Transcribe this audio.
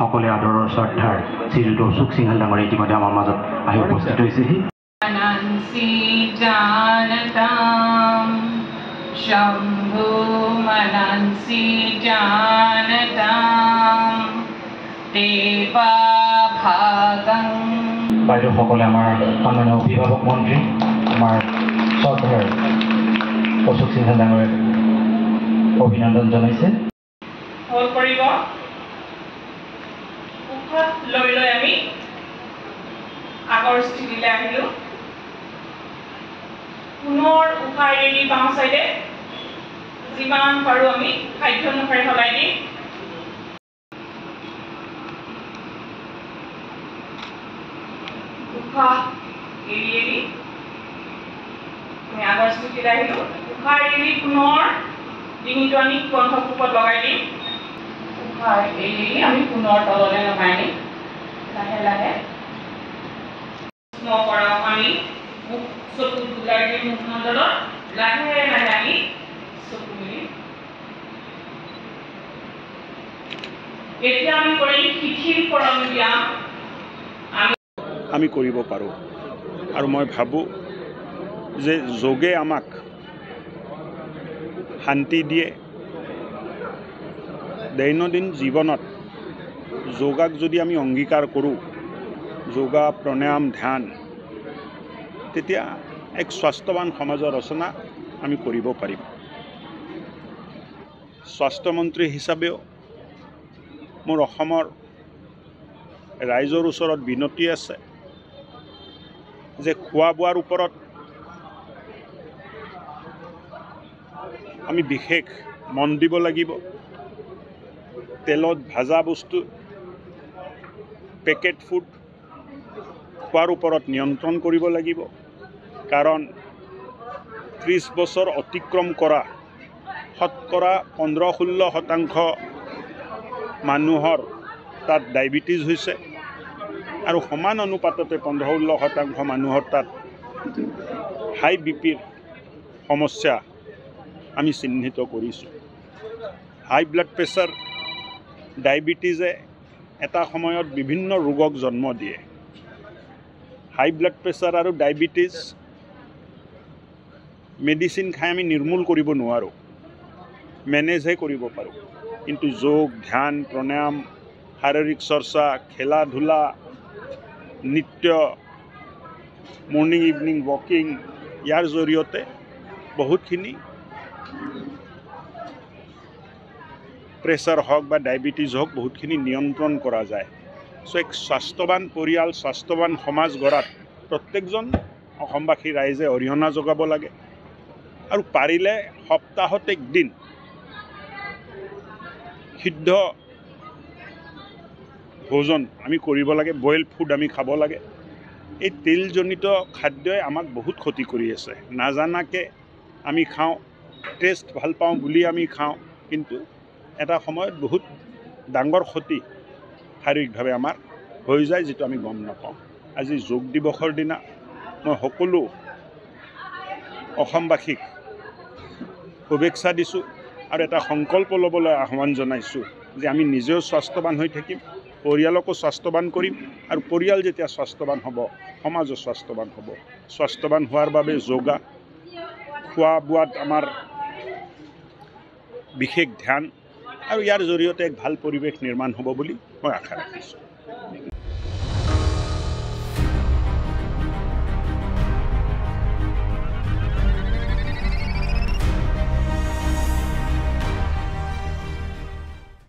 সকলে আদৰৰ শ্ৰদ্ধাৰ শ্ৰীযুত অশোক সিংহাল ডাঙৰ ইতিমধ্যে আমাৰ মাজত আহি উপস্থিত হৈছেহি। शंभु मनंसी जानताम देवा भागं বাইদেউ সকলে আমাৰ সন্মানীয় অভিভাৱক মন্ত্ৰী আমাৰ শ্ৰদ্ধাৰ অশোক সিংহাল ডাঙৰে অভিনন্দন জনাইছে। হল কৰিব উশাহ লৈ লৈ আমি আগৰ স্থিতিলৈ আহিলো। পুনৰ উশাহ এৰি বাওঁ চাইডে যিমান পাৰোঁ আমি খাদ্য অনুসাৰে সলাই দিম। উশাহ এৰি এৰি আমি আগৰ স্থিতিলৈ আহিলোঁ। উশাহ এৰি পুনৰ ডিঙিটো আনি কণ্ঠকোপত লগাই দিম। উশাহ এৰি আমি পুনৰ তললৈ নমাই আনিম। লাহে লাহে কৰাওঁ আমি মুখ চকু ওলাই দি মুখমণ্ডলত লাহে লাহে আমি চকু মেলি। এতিয়া আমি কৰিম শিথিলকৰণ ব্যায়াম। আমি কৰিব পাৰোঁ আৰু মই ভাবোঁ যে যোগে আমাক শান্তি দিয়ে। দৈনন্দিন জীৱনত যোগাক যদি আমি অংগীকাৰ কৰোঁ, যোগা প্ৰণায়াম ধ্যান, তেতিয়া এক স্বাস্থ্যৱান সমাজৰ ৰচনা আমি কৰিব পাৰিম। স্বাস্থ্যমন্ত্ৰী হিচাপেও মোৰ অসমৰ ৰাইজৰ ওচৰত বিনতি আছে যে খোৱা বোৱাৰ ওপৰত আমি বিশেষ মন দিব লাগিব। তেলত ভাজা বস্তু, পেকেট ফুড খোৱাৰ ওপৰত নিয়ন্ত্ৰণ কৰিব লাগিব। কাৰণ 30 বছৰ অতিক্ৰম কৰা শতকৰা 15-16% মানুহৰ তাত ডায়েবেটিছ হৈছে আৰু সমান অনুপাততে 15-16% মানুহৰ তাত হাই বিপিৰ সমস্যা আমি চিহ্নিত কৰিছোঁ। হাই ব্লাড প্ৰেছাৰ, ডায়েবেটিছে এটা সময়ত বিভিন্ন ৰোগক জন্ম দিয়ে। হাই ব্লাড প্ৰেছাৰ আৰু ডায়েবেটিছ মেডিচিন খাই আমি নিৰ্মূল কৰিব নোৱাৰোঁ, মেনেজহে কৰিব পাৰোঁ। কিন্তু যোগ, ধ্যান, প্ৰণায়াম, শাৰীৰিক চৰ্চা, খেলা ধূলা, নৃত্য, মৰ্ণিং ইভিনিং ৱাকিং, ইয়াৰ জৰিয়তে বহুতখিনি প্ৰেছাৰ হওক বা ডায়েবেটিছ হওক বহুতখিনি নিয়ন্ত্ৰণ কৰা যায়। চ' এক স্বাস্থ্যৱান পৰিয়াল, স্বাস্থ্যৱান সমাজ গঢ়াত প্ৰত্যেকজন অসমবাসী ৰাইজে অৰিহণা যোগাব লাগে। আৰু পাৰিলে সপ্তাহত একদিন সিদ্ধ ভোজন আমি কৰিব লাগে, বইল ফুড আমি খাব লাগে। এই তেলজনিত খাদ্যই আমাক বহুত ক্ষতি কৰি আছে। নাজানাকৈ আমি খাওঁ, টেষ্ট ভাল পাওঁ বুলি আমি খাওঁ, কিন্তু এটা সময়ত বহুত ডাঙৰ ক্ষতি শাৰীৰিকভাৱে আমাৰ হৈ যায়, যিটো আমি গম নাপাওঁ। আজি যোগ দিৱসৰ দিনা মই সকলো অসমবাসীক শুভেচ্ছা দিছোঁ আৰু এটা সংকল্প ল'বলৈ আহ্বান জনাইছোঁ যে আমি নিজেও স্বাস্থ্যৱান হৈ থাকিম, পৰিয়ালকো স্বাস্থ্যৱান কৰিম, আৰু পৰিয়াল যেতিয়া স্বাস্থ্যৱান হ'ব, সমাজো স্বাস্থ্যৱান হ'ব। স্বাস্থ্যৱান হোৱাৰ বাবে যোগা, খোৱা বোৱাত আমাৰ বিশেষ ধ্যান, আৰু ইয়াৰ জৰিয়তে এক ভাল পৰিৱেশ নিৰ্মাণ হ'ব বুলি মই আশা ৰাখিছোঁ।